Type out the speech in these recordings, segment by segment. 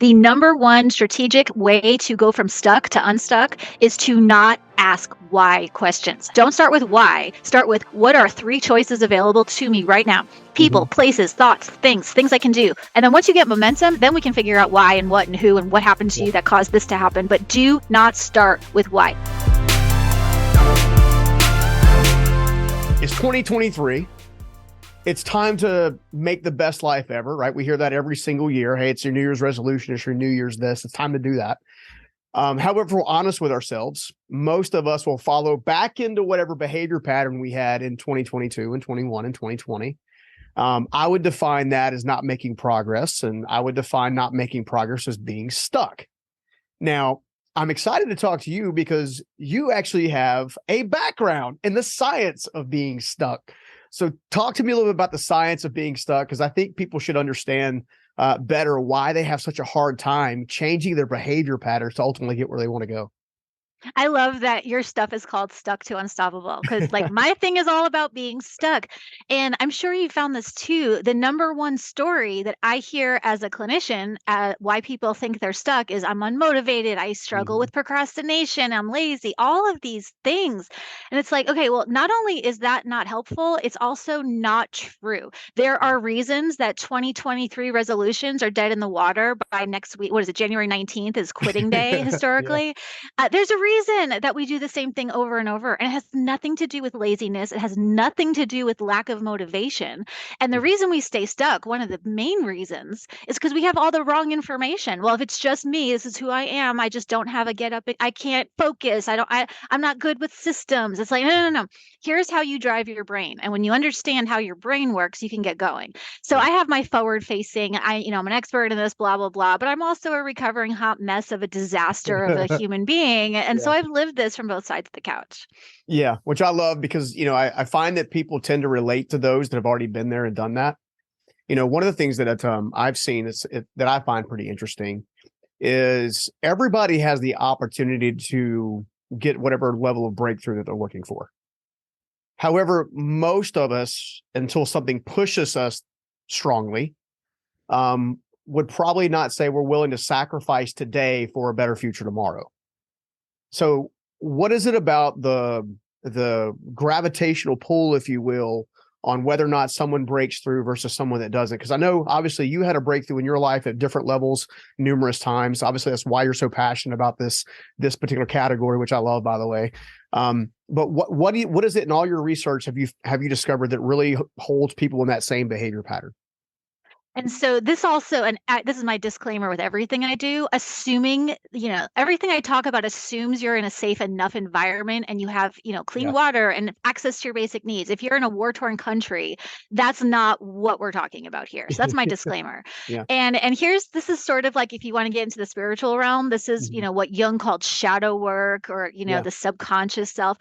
The number one strategic way to go from stuck to unstuck is to not ask why questions. Don't start with why. Start with what are three choices available to me right now? People, places, thoughts, things I can do. And then once you get momentum, then we can figure out why and what and who and what happened to you that caused this to happen. But do not start with why. It's 2023. It's time to make the best life ever, right? We hear that every single year. Hey, it's your New Year's resolution. It's your New Year's this. It's time to do that. However, if we're honest with ourselves, most of us will follow back into whatever behavior pattern we had in 2022 and 21 and 2020. I would define that as not making progress, and I would define not making progress as being stuck. Now, I'm excited to talk to you because you actually have a background in the science of being stuck. So talk to me a little bit about the science of being stuck, because I think people should understand better why they have such a hard time changing their behavior patterns to ultimately get where they want to go. I love that your stuff is called Stuck to Unstoppable, because like my thing is all about being stuck. And I'm sure you found this too. The number one story that I hear as a clinician, why people think they're stuck is I'm unmotivated. I struggle with procrastination. I'm lazy, all of these things. And it's like, okay, well, not only is that not helpful, it's also not true. There are reasons that 2023 resolutions are dead in the water by next week. What is it? January 19th is quitting day historically. There's a reason that we do the same thing over and over, and it has nothing to do with laziness. It has nothing to do with lack of motivation. And the reason we stay stuck, one of the main reasons, is because we have all the wrong information. Well, if it's just me, this is who I am. I just don't have a get up. I can't focus. I'm not good with systems. It's like, no. Here's how you drive your brain. And when you understand how your brain works, you can get going. So I have my forward facing, I'm an expert in this, blah, blah, blah, but I'm also a recovering hot mess of a disaster of a human being. And so I've lived this from both sides of the couch. Yeah, which I love because, I find that people tend to relate to those that have already been there and done that. One of the things that I've seen that I find pretty interesting is everybody has the opportunity to get whatever level of breakthrough that they're looking for. However, most of us, until something pushes us strongly, would probably not say we're willing to sacrifice today for a better future tomorrow. So what is it about the gravitational pull, if you will, on whether or not someone breaks through versus someone that doesn't? Because I know obviously you had a breakthrough in your life at different levels numerous times. Obviously, that's why you're so passionate about this particular category, which I love, by the way. But what is it in all your research have you discovered that really holds people in that same behavior pattern? And so this also, and this is my disclaimer with everything I do, assuming, everything I talk about assumes you're in a safe enough environment and you have, clean water and access to your basic needs. If you're in a war-torn country, that's not what we're talking about here. So that's my disclaimer. Yeah. And this is sort of like, if you want to get into the spiritual realm, this is, what Jung called shadow work, or, the subconscious self.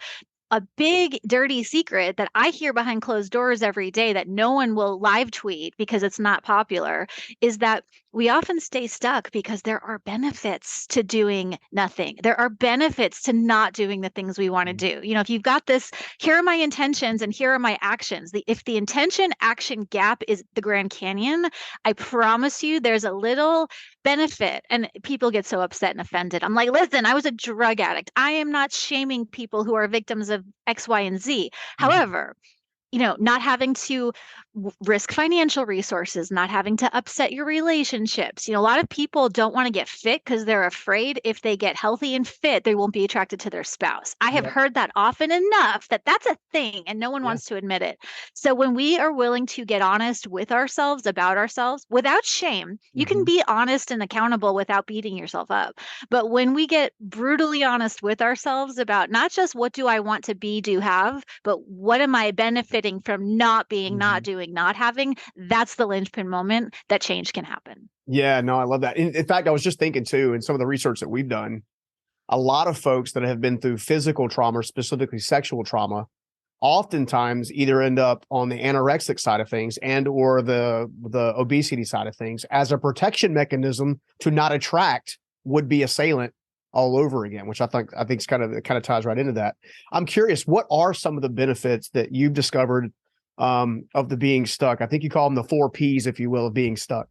A big dirty secret that I hear behind closed doors every day that no one will live tweet because it's not popular is that we often stay stuck because there are benefits to doing nothing. There are benefits to not doing the things we want to do. If you've got this, here are my intentions and here are my actions. If the intention action gap is the Grand Canyon, I promise you there's a little benefit. And people get so upset and offended. I'm like, listen, I was a drug addict. I am not shaming people who are victims of X, Y, and Z. However, not having to risk financial resources, not having to upset your relationships. A lot of people don't want to get fit because they're afraid if they get healthy and fit, they won't be attracted to their spouse. I have heard that often enough that that's a thing and no one wants to admit it. So when we are willing to get honest with ourselves about ourselves without shame, you can be honest and accountable without beating yourself up. But when we get brutally honest with ourselves about not just what do I want to be, do, have, but what am I benefiting from not being, not doing, not having, that's the linchpin moment that change can happen. Yeah, no, I love that. In fact, I was just thinking too, in some of the research that we've done, a lot of folks that have been through physical trauma, specifically sexual trauma, oftentimes either end up on the anorexic side of things and or the obesity side of things as a protection mechanism to not attract would-be assailant all over again, which I think is kind of ties right into that. I'm curious, what are some of the benefits that you've discovered of the being stuck? I think you call them the 4 Ps, if you will, of being stuck.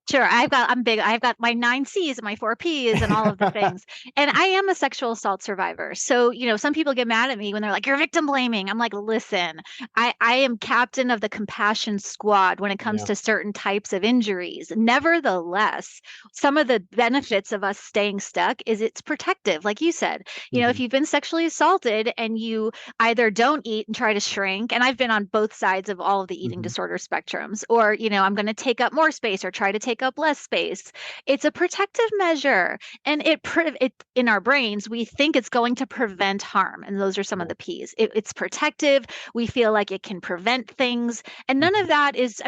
Sure. I'm big. I've got my 9 C's and my 4 P's and all of the things. And I am a sexual assault survivor. So, some people get mad at me when they're like, you're victim blaming. I'm like, listen, I am captain of the compassion squad when it comes Yeah. to certain types of injuries. Nevertheless, some of the benefits of us staying stuck is it's protective. Like you said, if Hmm. you've been sexually assaulted and you either don't eat and try to shrink, and I've been on both sides of all of the eating Hmm. disorder spectrums, or, I'm going to take up more space or try to take up less space. It's a protective measure. And it in our brains, we think it's going to prevent harm. And those are some of Yeah. the P's. It's protective. We feel like it can prevent things. And Hmm. none of that is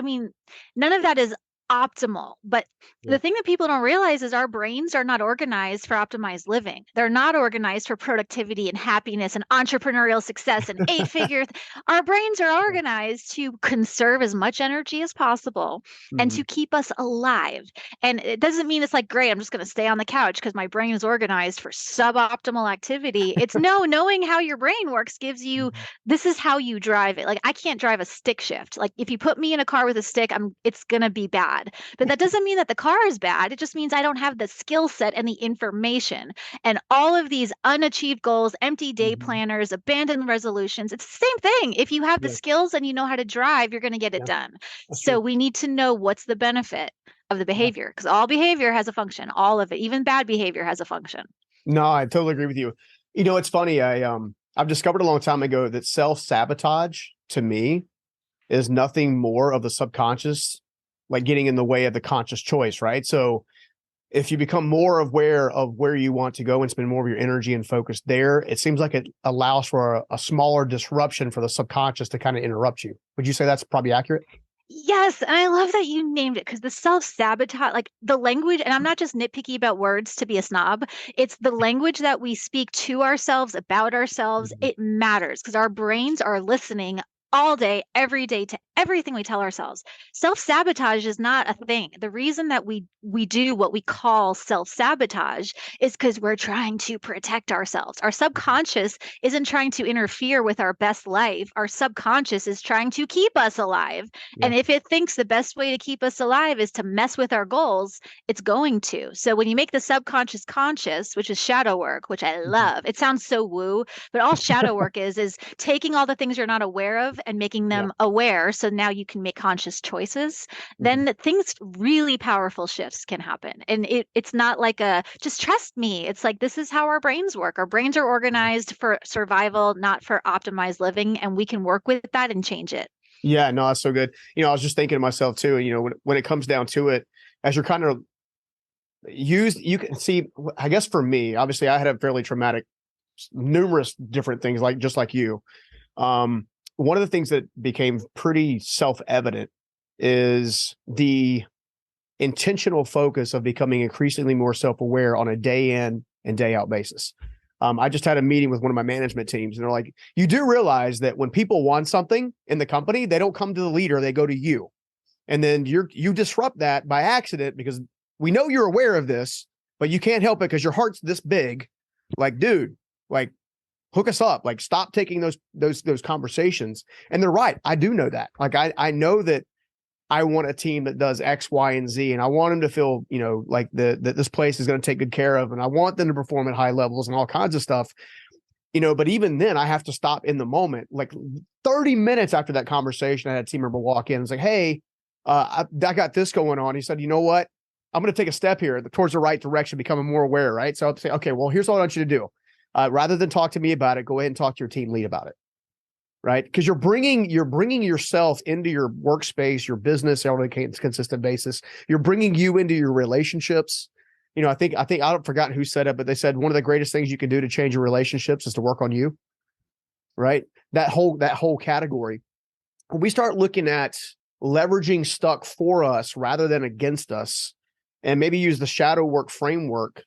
optimal. But Yeah. the thing that people don't realize is our brains are not organized for optimized living. They're not organized for productivity and happiness and entrepreneurial success and eight figure. Our brains are Yeah. organized to conserve as much energy as possible and Hmm. to keep us alive. And it doesn't mean it's like, great, I'm just going to stay on the couch because my brain is organized for suboptimal activity. It's no, knowing how your brain works gives you, Hmm. this is how you drive it. Like, I can't drive a stick shift. Like, if you put me in a car with a stick, it's going to be bad. But that doesn't mean that the car is bad. It just means I don't have the skill set and the information. And all of these unachieved goals, empty day Hmm. planners, abandoned resolutions, it's the same thing. If you have the Yeah. skills and you know how to drive, you're going to get it Yeah. done. That's So true. we need to know what's the benefit of the Yeah. behavior, because all behavior has a function. All of it, even bad behavior, has a function. No, I totally agree with you. It's funny. I've discovered a long time ago that self-sabotage to me is nothing more of the subconscious, like getting in the way of the conscious choice, right? So if you become more aware of where you want to go and spend more of your energy and focus there, it seems like it allows for a smaller disruption for the subconscious to kind of interrupt you. Would you say that's probably accurate? Yes, and I love that you named it, because the self-sabotage, like the language, and I'm not just nitpicky about words to be a snob, it's the language that we speak to ourselves, about ourselves. Mhm. It matters because our brains are listening all day, every day, to everything we tell ourselves. Self-sabotage is not a thing. The reason that we do what we call self-sabotage is because we're trying to protect ourselves. Our subconscious isn't trying to interfere with our best life. Our subconscious is trying to keep us alive. Yeah. And if it thinks the best way to keep us alive is to mess with our goals, it's going to. So when you make the subconscious conscious, which is shadow work, which I Mhm. love, it sounds so woo, but all shadow work is taking all the things you're not aware of and making Yeah. them aware. So now you can make conscious choices. Mhm. Then things, really powerful shifts can happen. And it's not like a just trust me. It's like, this is how our brains work. Our brains are organized for survival, not for optimized living. And we can work with that and change it. Yeah, no, that's so good. I was just thinking to myself too, when it comes down to it, as you're kind of used, you can see, I guess for me, obviously I had a fairly traumatic, numerous different things like, just like you. Um, One of the things that became pretty self-evident is the intentional focus of becoming increasingly more self-aware on a day in and day out basis. I just had a meeting with one of my management teams, and they're like, you do realize that when people want something in the company, they don't come to the leader, they go to you. And then you disrupt that by accident because we know you're aware of this, but you can't help it because your heart's this big. Like, dude, like hook us up, like stop taking those conversations. And they're right. I do know that. Like I know that I want a team that does X, Y, and Z, and I want them to feel, like that this place is going to take good care of, and I want them to perform at high levels and all kinds of stuff. But even then, I have to stop in the moment. Like 30 minutes after that conversation, I had a team member walk in and say, "Hey, I got this going on." He said, "You know what? I'm going to take a step here towards the right direction, becoming more aware." Right. So I'd say, "Okay, well, here's what I want you to do. Rather than talk to me about it, go ahead and talk to your team lead about it." Right? Because you're bringing yourself into your workspace, your business on a consistent basis. You're bringing you into your relationships. I think I don't forgotten who said it, but they said one of the greatest things you can do to change your relationships is to work on you. Right? That whole category. When we start looking at leveraging stuck for us rather than against us, and maybe use the shadow work framework,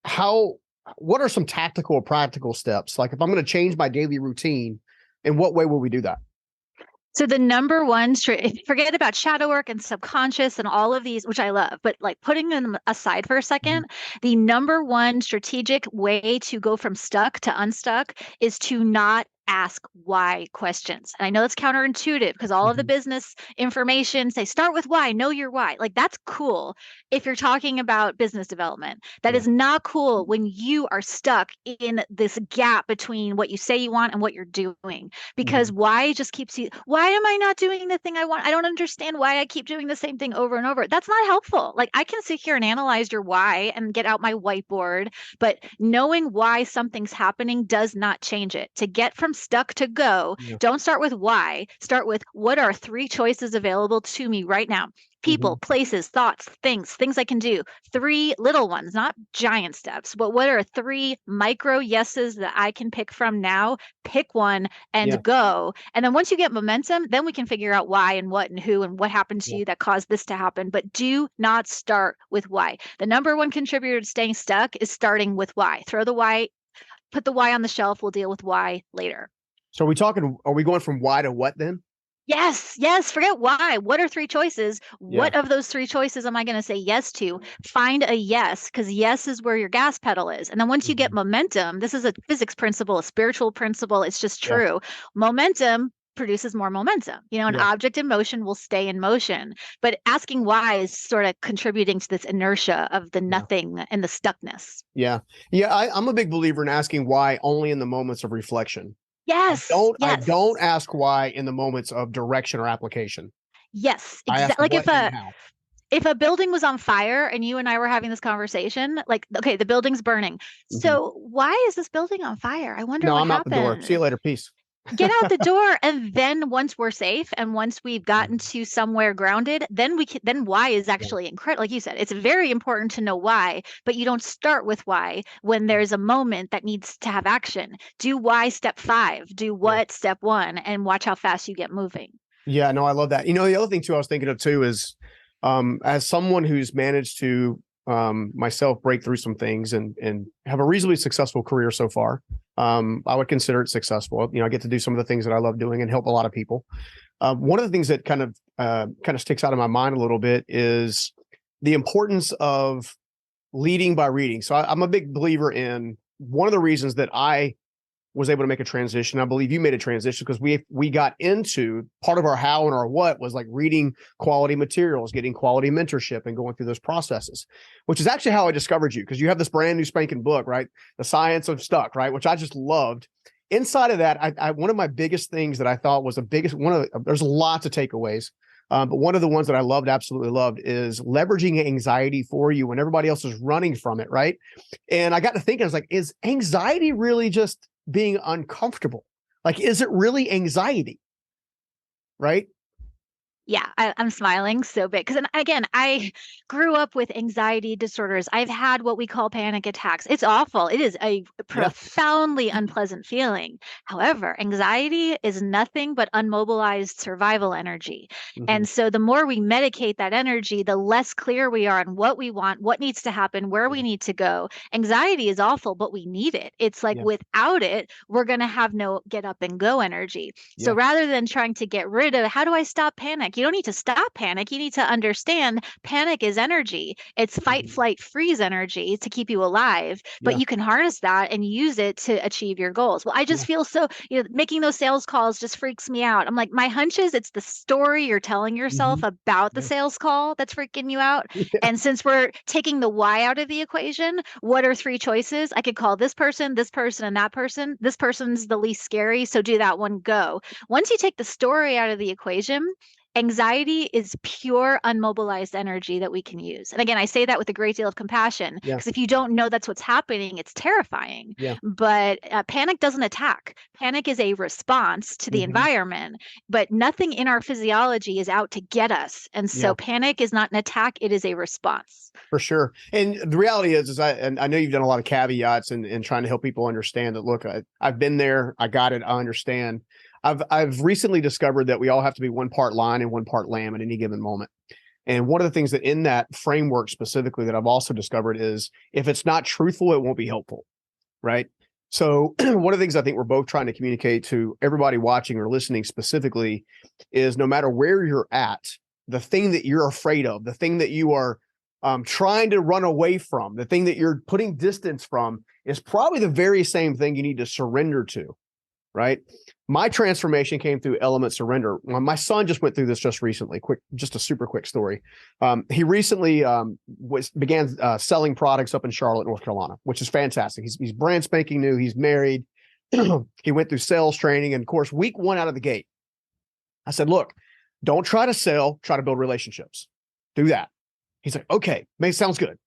how what are some tactical or practical steps? Like if I'm going to change my daily routine, in what way will we do that? So the number one, forget about shadow work and subconscious and all of these, which I love, but like putting them aside for a Mhm. second, the number one strategic way to go from stuck to unstuck is to not ask why questions. And I know that's counterintuitive because all of the business information say start with why, know your why. Like that's cool if you're talking about business development. That is not cool when you are stuck in this gap between what you say you want and what you're doing. Because why just keeps you, why am I not doing the thing I want? I don't understand why I keep doing the same thing over and over. That's not helpful. Like I can sit here and analyze your why and get out my whiteboard, but knowing why something's happening does not change it. To get from stuck to go, don't start with why. Start with what are 3 choices available to me right now? People, places, thoughts, things I can do. 3 little ones, not giant steps, but what are 3 micro yeses that I can pick from now? Pick one and go. And then once you get momentum, then we can figure out why and what and who and what happened to you that caused this to happen. But do not start with why. The number one contributor to staying stuck is starting with why. Throw the why, put the why on the shelf. We'll deal with why later. So are we going from why to what then? Yes. Forget why. What are 3 choices? What of those 3 choices am I going to say yes to? Find a yes, because yes is where your gas pedal is. And then once you get momentum, this is a physics principle, a spiritual principle. It's just true. Momentum produces more momentum. An object in motion will stay in motion. But asking why is sort of contributing to this inertia of the nothing and the stuckness. I'm a big believer in asking why only in the moments of reflection. Yes. I don't ask why in the moments of direction or application. Yes, exactly. Like if a building was on fire and you and I were having this conversation, like, okay, the building's burning. So why is this building on fire? I wonder what happened. Out the door. See you later. Peace. Get out the door. And then once we're safe and once we've gotten to somewhere grounded, then why is actually incredible. Like you said, it's very important to know why, but you don't start with why when there's a moment that needs to have action. Do why step 5, do what step 1, and watch how fast you get moving. Yeah, no, I love that. The other thing too, I was thinking of too is, as someone who's managed to myself break through some things and have a reasonably successful career so far. I would consider it successful. I get to do some of the things that I love doing and help a lot of people. One of the things that kind of sticks out of my mind a little bit is the importance of leading by reading. So I'm a big believer in one of the reasons that I was able to make a transition. I believe you made a transition because we got into part of our how and our what was like reading quality materials, getting quality mentorship, and going through those processes, which is actually how I discovered you, because you have this brand new spanking book, right? The Science of Stuck, right? Which I just loved. Inside of that, I one of my biggest things that I thought was the biggest there's lots of takeaways. But one of the ones that I absolutely loved, is leveraging anxiety for you when everybody else is running from it, right? And I got to thinking, I was like, is anxiety really just being uncomfortable? Like, is it really anxiety? Right? Yeah, I'm smiling so big because, again, I grew up with anxiety disorders. I've had what we call panic attacks. It's awful. It is a profoundly unpleasant feeling. However, anxiety is nothing but unmobilized survival energy. And so the more we medicate that energy, the less clear we are on what we want, what needs to happen, where we need to go. Anxiety is awful, but we need it. It's like without it, we're going to have no get up and go energy. So rather than trying to get rid of, how do I stop panic? You don't need to stop panic. You need to understand panic is energy. It's fight, flight, freeze energy to keep you alive, but you can harness that and use it to achieve your goals. Well, I just feel so, making those sales calls just freaks me out. I'm like, my hunch is it's the story you're telling yourself about the sales call that's freaking you out. And since we're taking the why out of the equation, what are 3 choices? I could call this person, and that person. This person's the least scary, so do that one, go. Once you take the story out of the equation, anxiety is pure unmobilized energy that we can use. And again, I say that with a great deal of compassion, because if you don't know that's what's happening, it's terrifying. But panic doesn't attack. Panic is a response to the environment, but nothing in our physiology is out to get us. And so panic is not an attack. It is a response. For sure. And the reality is I know you've done a lot of caveats and trying to help people understand that, look, I've been there. I got it. I understand. I've recently discovered that we all have to be one part lion and one part lamb at any given moment. And one of the things that in that framework specifically that I've also discovered is if it's not truthful, it won't be helpful. Right. So one of the things I think we're both trying to communicate to everybody watching or listening specifically is no matter where you're at, the thing that you're afraid of, the thing that you are trying to run away from, the thing that you're putting distance from is probably the very same thing you need to surrender to. right? My transformation came through element surrender. My son just went through this just recently. Just a super quick story. He recently began selling products up in Charlotte, North Carolina, which is fantastic. He's brand spanking new. He's married. He went through sales training, and of course, week one out of the gate, I said, "Look, don't try to sell. Try to build relationships. Do that." He's like, "Okay, sounds good."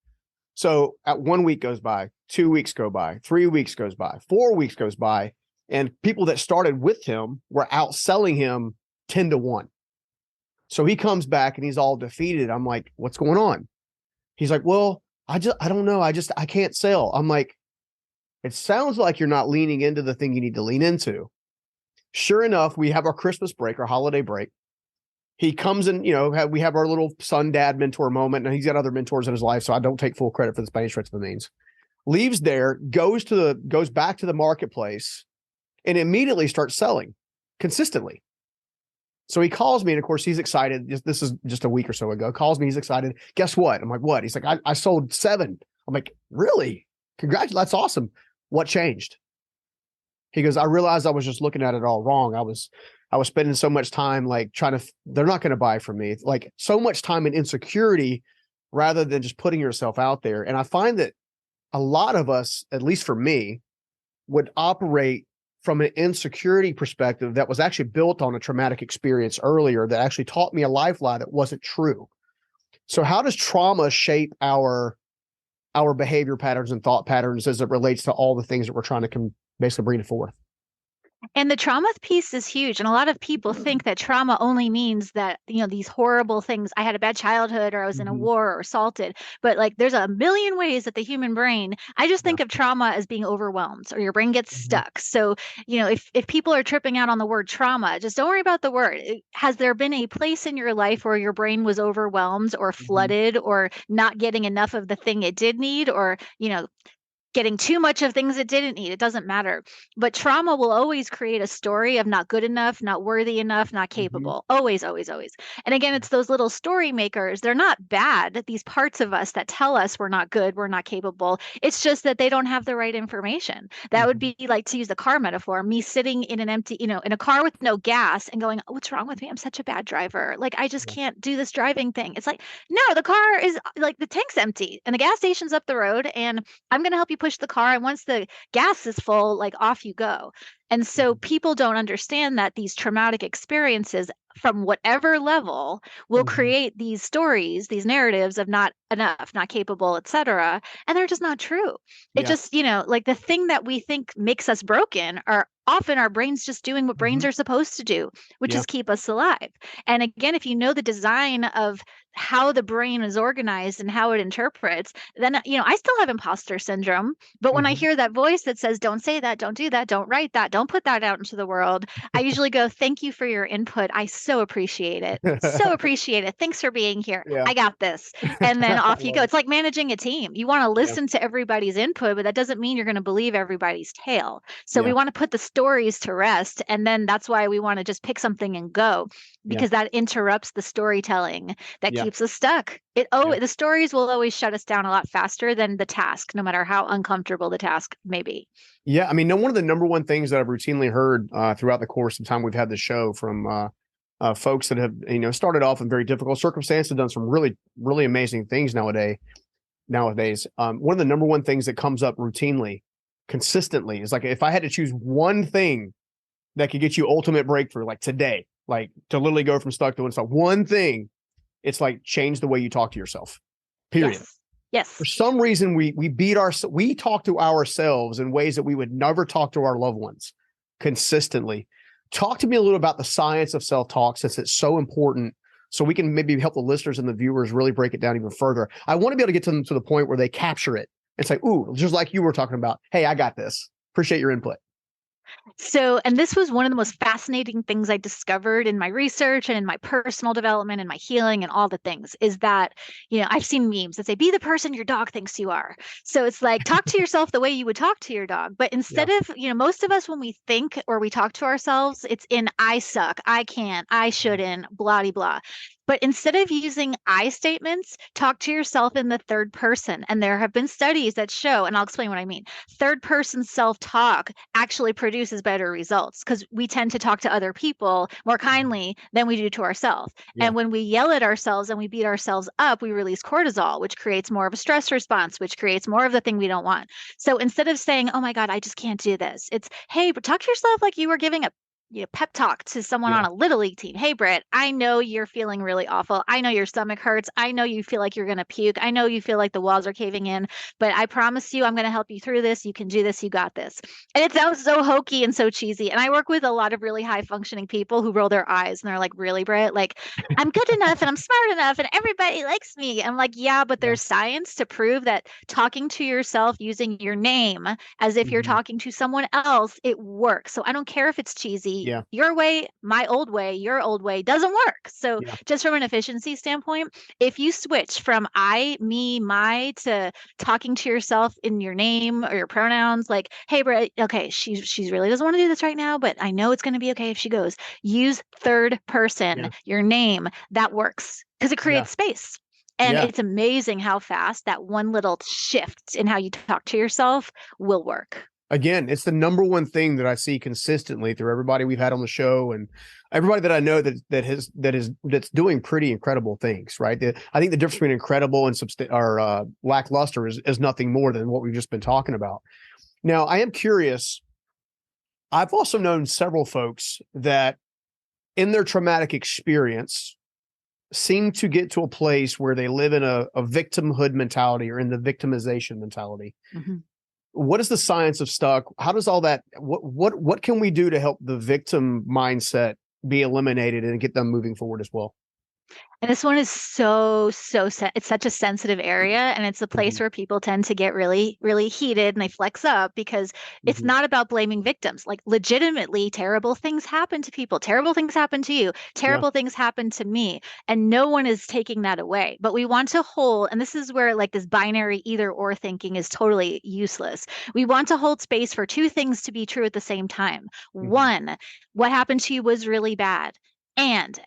So at 1 week goes by, 2 weeks go by, 3 weeks goes by, 4 weeks goes by. And people that started with him were outselling him 10-1. So he comes back and he's all defeated. I'm like, "What's going on?" He's like, "Well, I don't know. I can't sell." I'm like, "It sounds like you're not leaning into the thing you need to lean into." Sure enough, we have our Christmas break, our holiday break. He comes in, we have our little son dad mentor moment, and he's got other mentors in his life. So I don't take full credit for this by any stretch of the means. Leaves there, goes back to the marketplace, and immediately starts selling consistently. So he calls me, and of course he's excited. This is just a week or so ago. Calls me, he's excited. Guess what? I'm like, "What?" He's like, I sold 7. I'm like, "Really? Congratulations. That's awesome. What changed?" He goes, "I realized I was just looking at it all wrong. I was spending so much time like they're not going to buy from me. Like so much time in insecurity rather than just putting yourself out there." And I find that a lot of us, at least for me, would operate from an insecurity perspective that was actually built on a traumatic experience earlier that actually taught me a life lie that wasn't true. So how does trauma shape our behavior patterns and thought patterns as it relates to all the things that we're trying to basically bring forth? And the trauma piece is huge. And a lot of people think that trauma only means that, these horrible things. I had a bad childhood, or I was in a war or assaulted. But like there's a million ways that the human brain, I just think of trauma as being overwhelmed, or your brain gets stuck. So, if people are tripping out on the word trauma, just don't worry about the word. Has there been a place in your life where your brain was overwhelmed or flooded or not getting enough of the thing it did need, or, getting too much of things it didn't need? It doesn't matter. But trauma will always create a story of not good enough, not worthy enough, not capable. Always, always, always. And again, it's those little story makers. They're not bad. These parts of us that tell us we're not good, we're not capable. It's just that they don't have the right information. That would be like, to use the car metaphor, me sitting in an empty, in a car with no gas and going, "Oh, what's wrong with me? I'm such a bad driver. Like, I just can't do this driving thing." It's like, no, the car is like, the tank's empty and the gas station's up the road, and I'm going to help you push the car. And once the gas is full, like, off you go. And so people don't understand that these traumatic experiences from whatever level will create these stories, these narratives of not enough, not capable, etc. And they're just not true. It just, like the thing that we think makes us broken are often our brains just doing what brains are supposed to do, which is keep us alive. And again, if you know the design of how the brain is organized and how it interprets, then, I still have imposter syndrome. But when I hear that voice that says, "Don't say that, don't do that, don't write that, don't put that out into the world," I usually go, "Thank you for your input. I so appreciate it. So appreciate it. Thanks for being here. I got this." And then off you go. It's like managing a team. You want to listen to everybody's input, but that doesn't mean you're going to believe everybody's tale. So we want to put the stories to rest. And then that's why we want to just pick something and go, because that interrupts the storytelling that keeps us stuck. The stories will always shut us down a lot faster than the task, no matter how uncomfortable the task may be. Yeah. I mean, one of the number one things that I've routinely heard throughout the course of time we've had the show from folks that have, started off in very difficult circumstances, done some really, really amazing things nowadays. One of the number one things that comes up routinely, consistently, is like, if I had to choose one thing that could get you ultimate breakthrough, like today, like to literally go from stuck to unstuck, one thing, it's like, change the way you talk to yourself, period. Yes. For some reason, we talk to ourselves in ways that we would never talk to our loved ones consistently. Talk to me a little about the science of self-talk, since it's so important, so we can maybe help the listeners and the viewers really break it down even further. I want to be able to get to them to the point where they capture it and say, "Ooh," just like you were talking about, "Hey, I got this. Appreciate your input." So, and this was one of the most fascinating things I discovered in my research and in my personal development and my healing and all the things, is that, I've seen memes that say, "Be the person your dog thinks you are." So it's like, talk to yourself the way you would talk to your dog. But instead of, most of us, when we think or we talk to ourselves, it's in "I suck, I can't, I shouldn't, blah, blah, blah." But instead of using I statements, talk to yourself in the third person. And there have been studies that show, and I'll explain what I mean. Third person self talk actually produces better results because we tend to talk to other people more kindly than we do to ourselves. Yeah. And when we yell at ourselves and we beat ourselves up, we release cortisol, which creates more of a stress response, which creates more of the thing we don't want. So instead of saying, oh my God, I just can't do this, it's, hey, but talk to yourself like you were giving a pep talk to someone Yeah. on a little league team. Hey, Britt, I know you're feeling really awful. I know your stomach hurts. I know you feel like you're going to puke. I know you feel like the walls are caving in, but I promise you, I'm going to help you through this. You can do this. You got this. And it sounds so hokey and so cheesy. And I work with a lot of really high functioning people who roll their eyes and they're like, really, Britt? Like, I'm good enough and I'm smart enough and everybody likes me. I'm like, yeah, but Yeah. there's science to prove that talking to yourself using your name as if you're Mhm. talking to someone else, it works. So I don't care if it's cheesy. Yeah. Your way, my old way, your old way doesn't work. So Yeah. just from an efficiency standpoint, if you switch from I, me, my to talking to yourself in your name or your pronouns, like, hey, Brett, okay, she's really doesn't want to do this right now, but I know it's going to be okay if she goes. Use third person, Yeah. your name. That works because it Yeah. creates space. And Yeah. it's amazing how fast that one little shift in how you talk to yourself will work. Again, it's the number one thing that I see consistently through everybody we've had on the show and everybody that I know that's doing pretty incredible things, right? I think the difference between incredible and lackluster is nothing more than what we've just been talking about. Now, I am curious. I've also known several folks that in their traumatic experience seem to get to a place where they live in a victimhood mentality or in the victimization mentality. Mm-hmm. What is the science of stuck? How does all that, what can we do to help the victim mindset be eliminated and get them moving forward as well? And this one is it's such a sensitive area. And it's a place Mhm. where people tend to get really, really heated and they flex up because it's Mhm. not about blaming victims. Like, legitimately, terrible things happen to people. Terrible things happen to you. Yeah. Terrible things happen to me. And no one is taking that away. But we want to hold, and this is where like this binary either or thinking is totally useless. We want to hold space for two things to be true at the same time. Mhm. One, what happened to you was really bad. And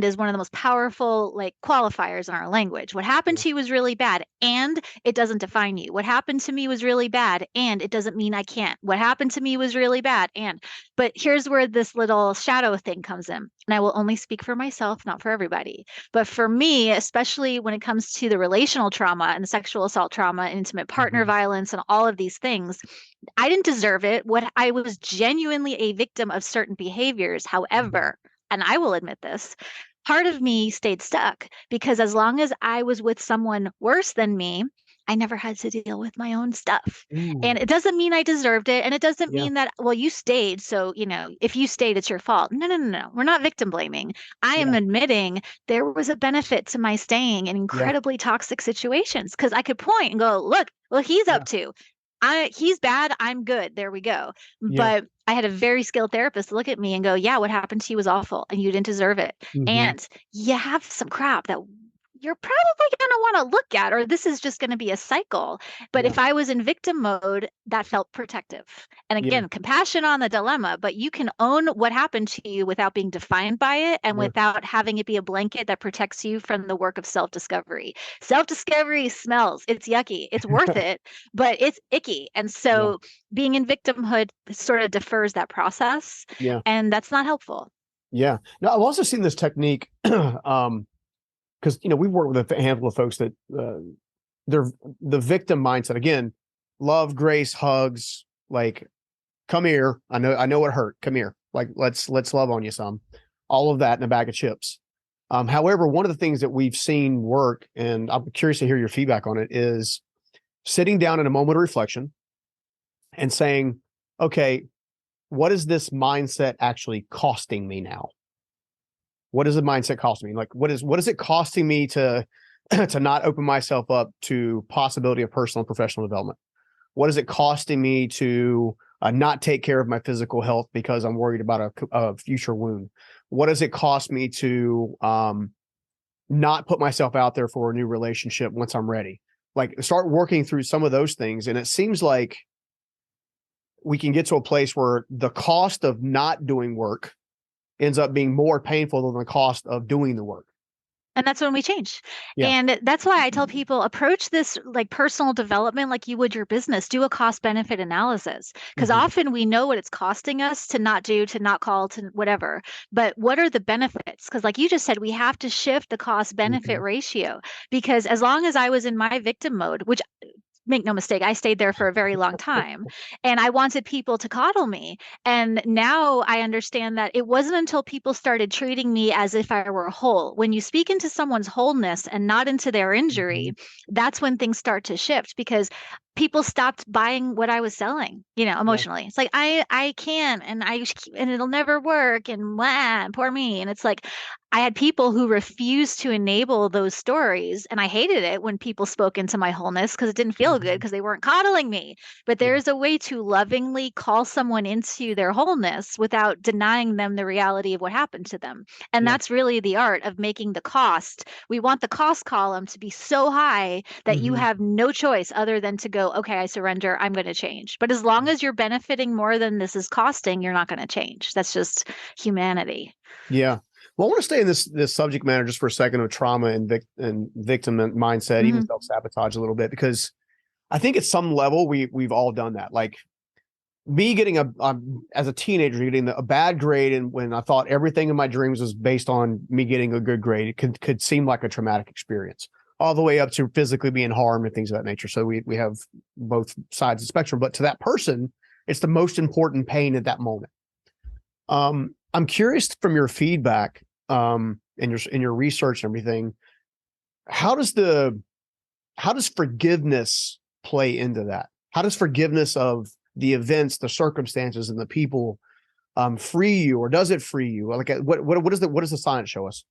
is one of the most powerful like qualifiers in our language. What happened Yeah. to you was really bad, and it doesn't define you. What happened to me was really bad, and it doesn't mean I can't. What happened to me was really bad, and but here's where this little shadow thing comes in. And I will only speak for myself, not for everybody. But for me, especially when it comes to the relational trauma and the sexual assault trauma, and intimate partner Mhm. violence, and all of these things, I didn't deserve it. What I was genuinely a victim of certain behaviors. Mhm. However, and I will admit this, part of me stayed stuck because as long as I was with someone worse than me, I never had to deal with my own stuff. Ooh. And it doesn't mean I deserved it. And it doesn't Yeah. mean that, well, you stayed. So, if you stayed, it's your fault. No, no, no, no. We're not victim blaming. I am Yeah. admitting there was a benefit to my staying in Yeah. incredibly toxic situations because I could point and go, look, well, he's Yeah. up to. He's bad, I'm good. There we go. Yeah. But I had a very skilled therapist look at me and go, yeah, what happened to you was awful and you didn't deserve it. Mhm. And you have some crap that you're probably going to want to look at, or this is just going to be a cycle. But Yeah. if I was in victim mode, that felt protective. And Yeah. again, compassion on the dilemma, but you can own what happened to you without being defined by it and Yeah. without having it be a blanket that protects you from the work of self discovery. Self discovery smells, it's yucky, it's worth it, but it's icky. And Yeah. so being in victimhood sort of defers that process. Yeah. And that's not helpful. Yeah. Now, I've also seen this technique, because we've worked with a handful of folks that they're the victim mindset again, love, grace, hugs, like come here. I know it hurt. Come here. Like let's love on you some. All of that in a bag of chips. However, one of the things that we've seen work, and I'm curious to hear your feedback on it, is sitting down in a moment of reflection and saying, okay, what is this mindset actually costing me now? What is the mindset costing me? Like, what is it costing me to to not open myself up to possibility of personal and professional development? What is it costing me to not take care of my physical health because I'm worried about a future wound? What does it cost me to not put myself out there for a new relationship once I'm ready? Like, start working through some of those things. And it seems like we can get to a place where the cost of not doing work ends up being more painful than the cost of doing the work. And that's when we change. Yeah. And that's why I tell people approach this like personal development like you would your business. Do a cost benefit analysis. Because Hmm. often we know what it's costing us to not do, to not call, to whatever. But what are the benefits? Because, like you just said, we have to shift the cost benefit Hmm. ratio. Because as long as I was in my victim mode, which make no mistake, I stayed there for a very long time and I wanted people to coddle me. And now I understand that it wasn't until people started treating me as if I were whole. When you speak into someone's wholeness and not into their injury, Hmm. that's when things start to shift because people stopped buying what I was selling, Yeah. emotionally. It's like I can and it'll never work and blah, and poor me. And it's like I had people who refused to enable those stories. And I hated it when people spoke into my wholeness because it didn't feel good Hmm. because they weren't coddling me. But Yeah. there's a way to lovingly call someone into their wholeness without denying them the reality of what happened to them. And Yeah. that's really the art of making the cost. We want the cost column to be so high that you Hmm. have no choice other than to go, okay, I surrender. I'm going to change. But as long as you're benefiting more than this is costing, you're not going to change. That's just humanity. Yeah. Well, I want to stay in this subject matter just for a second of trauma and victim mindset, even Mhm. self-sabotage a little bit, because I think at some level we've all done that. Like me getting as a teenager getting a bad grade, and when I thought everything in my dreams was based on me getting a good grade, it could seem like a traumatic experience, all the way up to physically being harmed and things of that nature. So we have both sides of the spectrum, but to that person, it's the most important pain at that moment. I'm curious from your feedback, in your research and everything, how does forgiveness play into that? How does forgiveness of the events, the circumstances, and the people free you, or does it free you? Like, what does the science show us?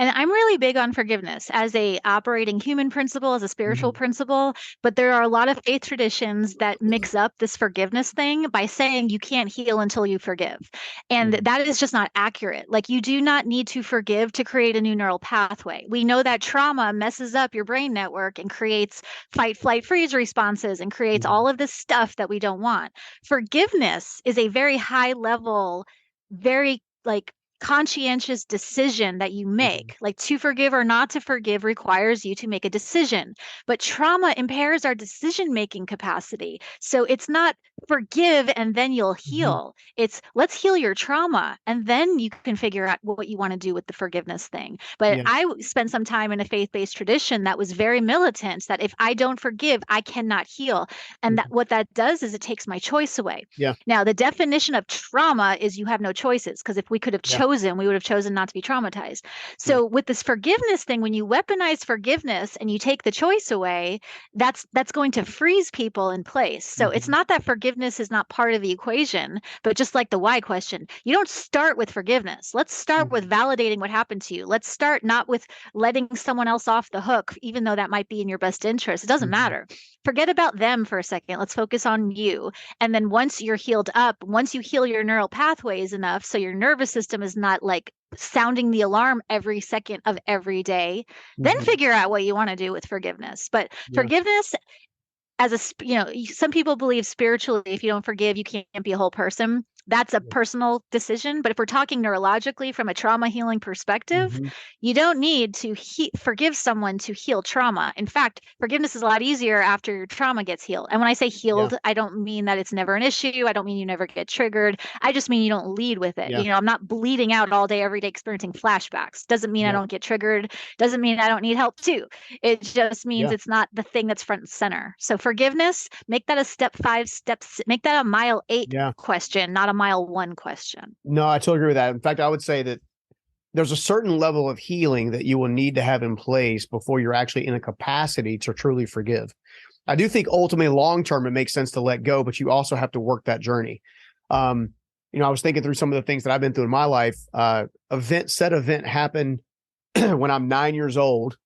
And I'm really big on forgiveness as a operating human principle, as a spiritual Mhm. principle, but there are a lot of faith traditions that mix up this forgiveness thing by saying you can't heal until you forgive. And Mhm. that is just not accurate. Like you do not need to forgive to create a new neural pathway. We know that trauma messes up your brain network and creates fight, flight, freeze responses and creates Mhm. all of this stuff that we don't want. Forgiveness is a very high level, very like conscientious decision that you Mhm. make. Like to forgive or not to forgive requires you to make a decision. But trauma impairs our decision making capacity. So it's not forgive and then you'll Mhm. heal. It's let's heal your trauma and then you can figure out what you want to do with the forgiveness thing. But Yeah. I spent some time in a faith based tradition that was very militant that if I don't forgive, I cannot heal. And that Mhm. what that does is it takes my choice away. Yeah. Now, the definition of trauma is you have no choices because if we could have Yeah. chosen, we would have chosen not to be traumatized. Yeah. So with this forgiveness thing, when you weaponize forgiveness and you take the choice away, that's going to freeze people in place. So it's Mhm. not that forgiveness is not part of the equation, but just like the why question, you don't start with forgiveness. Let's start with Mhm. validating what happened to you. Let's start not with letting someone else off the hook, even though that might be in your best interest. It doesn't Mhm. matter. Forget about them for a second. Let's focus on you. And then once you're healed up, once you heal your neural pathways enough, so your nervous system is not like sounding the alarm every second of every day, then Mhm. figure out what you want to do with forgiveness. But Yeah. forgiveness as some people believe spiritually, if you don't forgive, you can't be a whole person. That's a Yeah. personal decision. But if we're talking neurologically from a trauma healing perspective, Mhm. you don't need to forgive someone to heal trauma. In fact, forgiveness is a lot easier after your trauma gets healed. And when I say Yeah. healed, I don't mean that it's never an issue. I don't mean you never get triggered. I just mean you don't lead with it. Yeah. I'm not bleeding out all day, every day, experiencing flashbacks. Doesn't mean I Yeah. don't get triggered. Doesn't mean I don't need help too. It just means Yeah. it's not the thing that's front and center. So forgiveness, make that a step 5, make that a mile 8 Yeah. question, not a mile 1 question. No, I totally agree with that. In fact, I would say that there's a certain level of healing that you will need to have in place before you're actually in a capacity to truly forgive. I do think ultimately long term it makes sense to let go, but you also have to work that journey. Um, I was thinking through some of the things that I've been through in my life. Event happened when I'm 9 years old.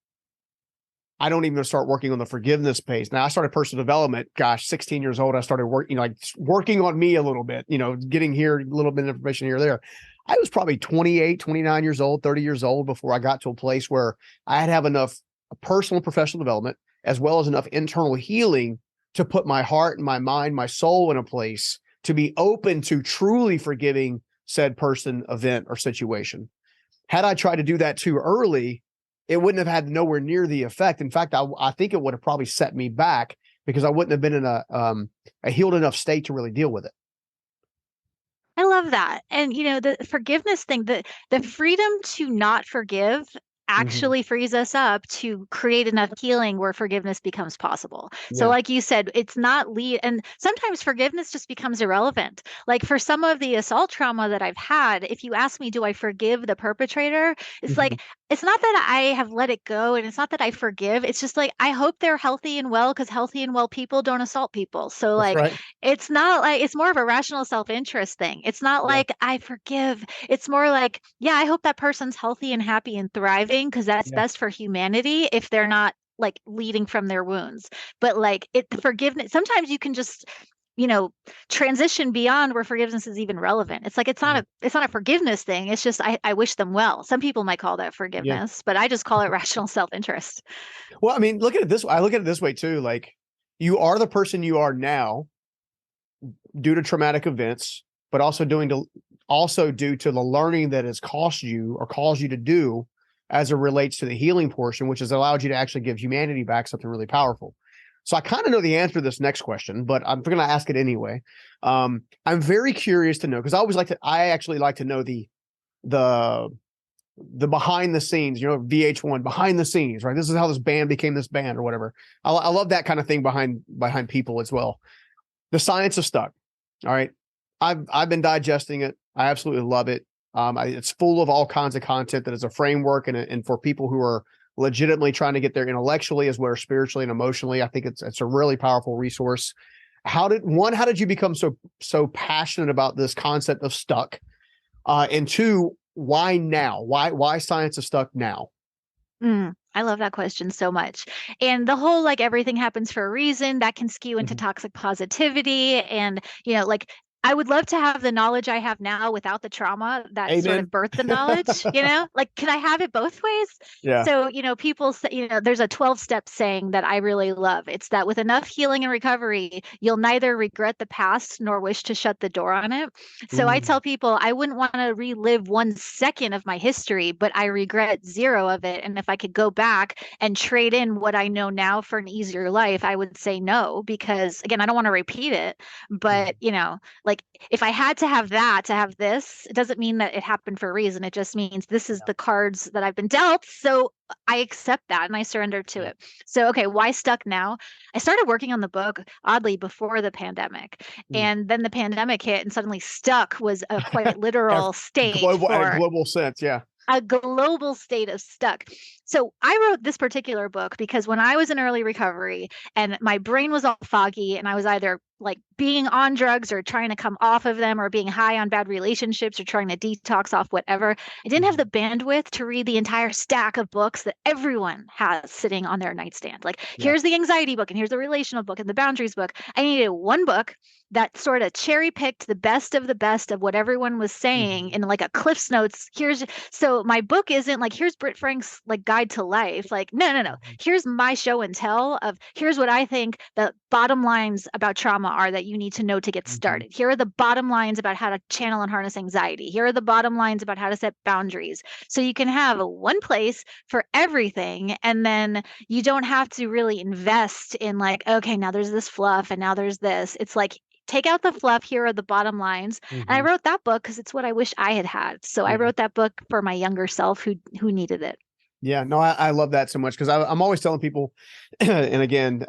I don't even start working on the forgiveness pace. Now I started personal development. Gosh, 16 years old, I started working, like working on me a little bit, getting here, a little bit of information here or there. I was probably 28, 29 years old, 30 years old before I got to a place where I had to have enough personal and professional development, as well as enough internal healing to put my heart and my mind, my soul in a place to be open to truly forgiving said person, event, or situation. Had I tried to do that too early, it wouldn't have had nowhere near the effect. In fact, I think it would have probably set me back because I wouldn't have been in a healed enough state to really deal with it. I love that. And the forgiveness thing, the freedom to not forgive Hmm. actually frees us up to create enough healing where forgiveness becomes possible. So Yeah. like you said, it's not lead and sometimes forgiveness just becomes irrelevant. Like for some of the assault trauma that I've had, if you ask me, do I forgive the perpetrator? It's Hmm. like it's not that I have let it go and it's not that I forgive. It's just like I hope they're healthy and well because healthy and well people don't assault people. So That's like right. it's not like it's more of a rational self-interest thing. It's not Yeah. like I forgive. It's more like, yeah, I hope that person's healthy and happy and thriving because that's Yeah. best for humanity if they're not like leading from their wounds. But like the forgiveness, sometimes you can just, you know, transition beyond where forgiveness is even relevant. It's like Yeah. it's not a forgiveness thing. It's just I wish them well. Some people might call that Yeah. forgiveness, but I just call it rational self-interest. Well, I mean, look at it this way. I look at it this way too. Like, you are the person you are now due to traumatic events, but also due to the learning that has cost you or caused you to do as it relates to the healing portion, which has allowed you to actually give humanity back something really powerful. So I kind of know the answer to this next question, but I'm going to ask it anyway. I'm very curious to know because I actually like to know the the behind the scenes, VH1 behind the scenes, right? This is how this band became this band or whatever. I love that kind of thing behind people as well. The science of stuck. All right. I've been digesting it. I absolutely love it. It's full of all kinds of content that is a framework and for people who are legitimately trying to get there intellectually as well as spiritually and emotionally. I think it's a really powerful resource. How did you become so passionate about this concept of stuck? And two, why now? Why science of stuck now? I love that question so much. And the whole like everything happens for a reason that can skew into Mhm. toxic positivity. And, like I would love to have the knowledge I have now without the trauma that sort of Amen. birthed the knowledge, like can I have it both ways? Yeah. So, people say, there's a 12-step saying that I really love. It's that with enough healing and recovery, you'll neither regret the past nor wish to shut the door on it. So I Ooh. tell people I wouldn't want to relive 1 second of my history, but I regret zero of it. And if I could go back and trade in what I know now for an easier life, I would say no, because again, I don't want to repeat it. But, like if I had to have that to have this, it doesn't mean that it happened for a reason. It just means this is Yeah. the cards that I've been dealt. So I accept that and I surrender to Yeah. it. So, okay, why stuck now? I started working on the book oddly before the pandemic. Mm. And then the pandemic hit, and suddenly stuck was a quite literal state Global at a for global sense. Yeah. a global state of stuck. So I wrote this particular book because when I was in early recovery and my brain was all foggy and I was either like being on drugs or trying to come off of them or being high on bad relationships or trying to detox off whatever, I didn't have Mhm. the bandwidth to read the entire stack of books that everyone has sitting on their nightstand. Like Yeah. here's the anxiety book and here's the relational book and the boundaries book. I needed one book that sort of cherry picked the best of what everyone was saying Mhm. in like a Cliff's Notes. So my book isn't like here's Britt Frank's like guide to life. Like no. Mhm. Here's my show and tell of here's what I think the bottom lines about trauma are that you need to know to get Mhm. started. Here are the bottom lines about how to channel and harness anxiety. Here are the bottom lines about how to set boundaries. So you can have one place for everything and then you don't have to really invest in like okay, now there's this fluff and now there's this. It's like take out the fluff. Here are the bottom lines. And I Mhm. wrote that book because it's what I wish I had had. So I Yeah. wrote that book for my younger self who needed it. Yeah, no, I love that so much because I'm always telling people, and again,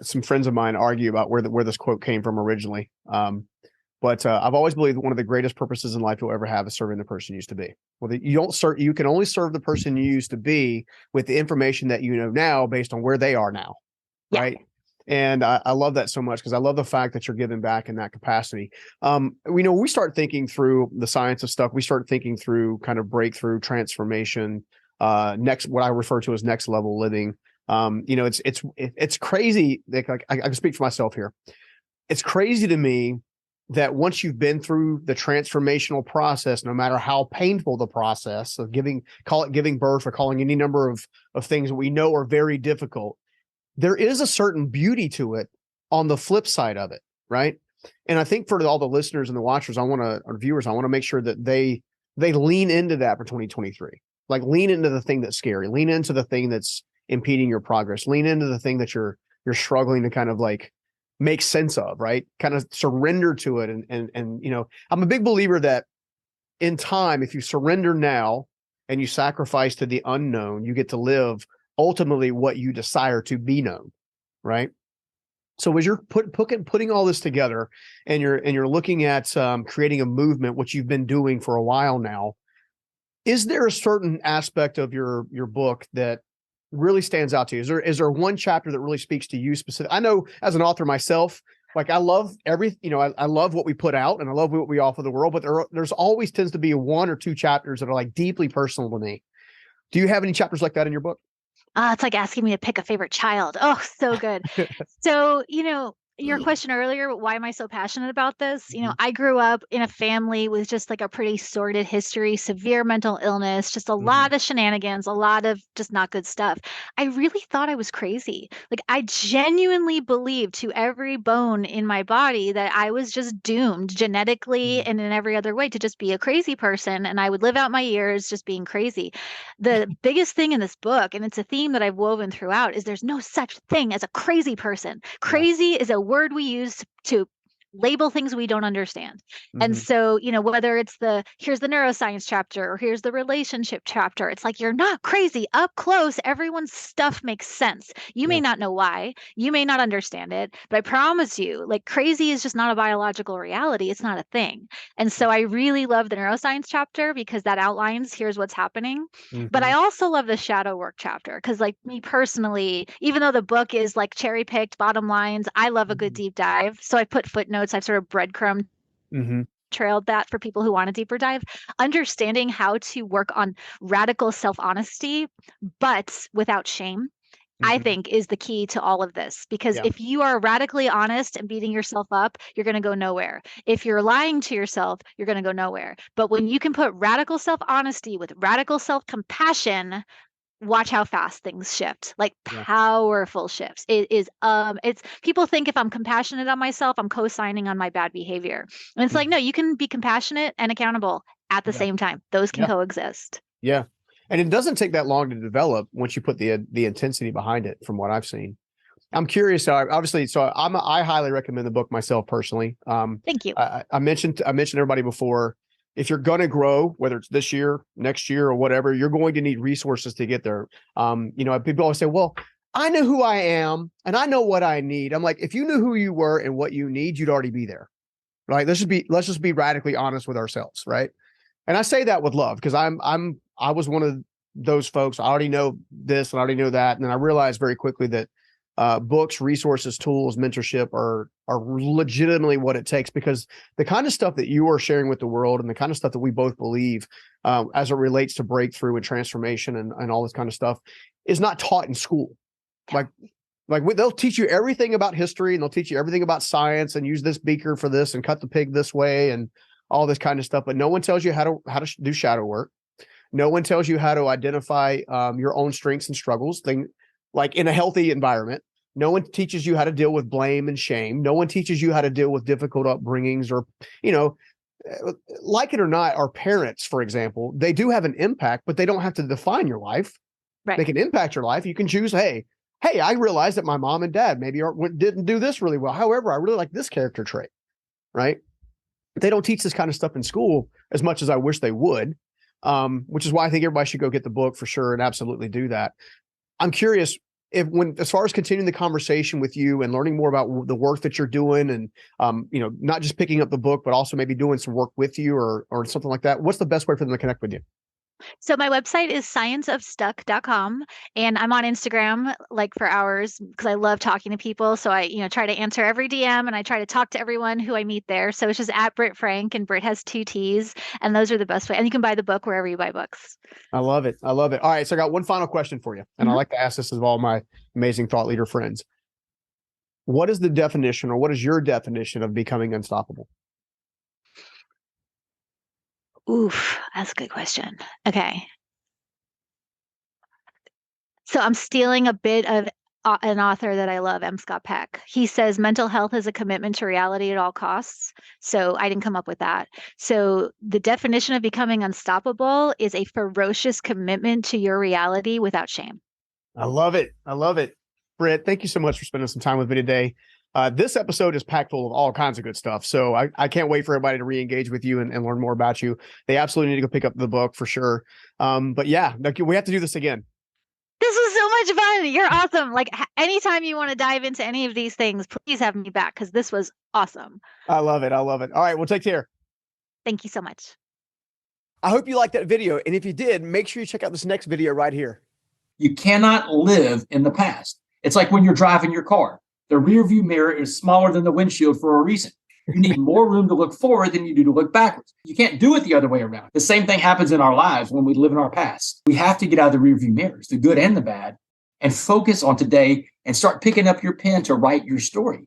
some friends of mine argue about where this quote came from originally. But I've always believed that one of the greatest purposes in life you'll ever have is serving the person you used to be. Well, you don't serve, you can only serve the person you used to be with the information that you know now based on where they are now, Yeah. right? And I love that so much because I love the fact that you're giving back in that capacity. We start thinking through the science of stuff. We start thinking through kind of breakthrough transformation, next what I refer to as next level living. It's crazy. Like I can speak for myself here. It's crazy to me that once you've been through the transformational process, no matter how painful the process of call it giving birth or calling any number of things that we know are very difficult, there is a certain beauty to it on the flip side of it, right? And I think for all the listeners and the watchers, our viewers, I want to make sure that they lean into that for 2023. Like lean into the thing that's scary, lean into the thing that's impeding your progress, lean into the thing that you're struggling to kind of like make sense of, right? Kind of surrender to it. And, you know, I'm a big believer that in time, if you surrender now and you sacrifice to the unknown, you get to live ultimately what you desire to be known, right? So as you're putting all this together and you're looking at creating a movement, which you've been doing for a while now, is there a certain aspect of your book that really stands out to you? Is there one chapter that really speaks to you specifically? I know as an author myself, like I love I love what we put out and I love what we offer the world, but there's always tends to be one or two chapters that are like deeply personal to me. Do you have any chapters like that in your book? It's like asking me to pick a favorite child. Oh, so good. So, your question earlier, why am I so passionate about this? I grew up in a family with just like a pretty sordid history, severe mental illness, just a lot of shenanigans, a lot of just not good stuff. I really thought I was crazy. Like, I genuinely believed to every bone in my body that I was just doomed genetically and in every other way to just be a crazy person. And I would live out my years just being crazy. The biggest thing in this book, and it's a theme that I've woven throughout, is there's no such thing as a crazy person. Crazy is a word we use to label things we don't understand. And so, whether it's here's the neuroscience chapter or here's the relationship chapter, it's like you're not crazy. Up close, everyone's stuff makes sense. You may not know why, you may not understand it, but I promise you, like crazy is just not a biological reality. It's not a thing. And so I really love the neuroscience chapter because that outlines here's what's happening. But I also love the shadow work chapter because, like, me personally, even though the book is like cherry picked bottom lines, I love a good deep dive. So I put footnotes. I've sort of breadcrumb trailed that for people who want a deeper dive. Understanding how to work on radical self-honesty, but without shame, I think is the key to all of this. Because if you are radically honest and beating yourself up, you're going to go nowhere. If you're lying to yourself, you're going to go nowhere. But when you can put radical self-honesty with radical self-compassion, watch how fast things shift, like powerful shifts. It's people think if I'm compassionate on myself, I'm co-signing on my bad behavior. And it's like, no, you can be compassionate and accountable at the same time. Those can coexist. Yeah. And it doesn't take that long to develop once you put the intensity behind it, from what I've seen. I'm curious. Obviously, so I highly recommend the book myself personally. Thank you. I mentioned everybody before, if you're going to grow, whether it's this year, next year, or whatever, you're going to need resources to get there. People always say, well, I know who I am and I know what I need. I'm like, if you knew who you were and what you need, you'd already be there. Right. Let's just be radically honest with ourselves. Right. And I say that with love because I was one of those folks. I already know this and I already know that. And then I realized very quickly that books, resources, tools, mentorship are legitimately what it takes, because the kind of stuff that you are sharing with the world and the kind of stuff that we both believe as it relates to breakthrough and transformation and all this kind of stuff is not taught in school. They'll teach you everything about history and they'll teach you everything about science and use this beaker for this and cut the pig this way and all this kind of stuff. But no one tells you how to do shadow work. No one tells you how to identify your own strengths and struggles, like in a healthy environment. No one teaches you how to deal with blame and shame. No one teaches you how to deal with difficult upbringings or, like it or not, our parents, for example, they do have an impact, but they don't have to define your life. Right. They can impact your life. You can choose, hey, I realized that my mom and dad maybe didn't do this really well. However, I really like this character trait, right? They don't teach this kind of stuff in school as much as I wish they would, which is why I think everybody should go get the book for sure and absolutely do that. I'm curious as far as continuing the conversation with you and learning more about the work that you're doing and, not just picking up the book, but also maybe doing some work with you or something like that. What's the best way for them to connect with you? So my website is scienceofstuck.com, and I'm on Instagram like for hours because I love talking to people. So I, try to answer every DM and I try to talk to everyone who I meet there. So it's just at Britt Frank, and Britt has 2 T's, and those are the best way. And you can buy the book wherever you buy books. I love it. All right. So I got one final question for you. And I like to ask this of all my amazing thought leader friends. What is the definition, or what is your definition of becoming unstoppable? Oof, that's a good question. Okay. So I'm stealing a bit of an author that I love, M. Scott Peck. He says mental health is a commitment to reality at all costs. So I didn't come up with that. So the definition of becoming unstoppable is a ferocious commitment to your reality without shame. I love it. I love it. Britt, thank you so much for spending some time with me today. This episode is packed full of all kinds of good stuff. So I can't wait for everybody to re-engage with you and learn more about you. They absolutely need to go pick up the book for sure. But yeah, we have to do this again. This was so much fun. You're awesome. Like anytime you want to dive into any of these things, please have me back because this was awesome. I love it. I love it. All right. Well, take care. Thank you so much. I hope you liked that video. And if you did, make sure you check out this next video right here. You cannot live in the past. It's like when you're driving your car. The rear view mirror is smaller than the windshield for a reason. You need more room to look forward than you do to look backwards. You can't do it the other way around. The same thing happens in our lives when we live in our past. We have to get out of the rearview mirrors, the good and the bad, and focus on today and start picking up your pen to write your story.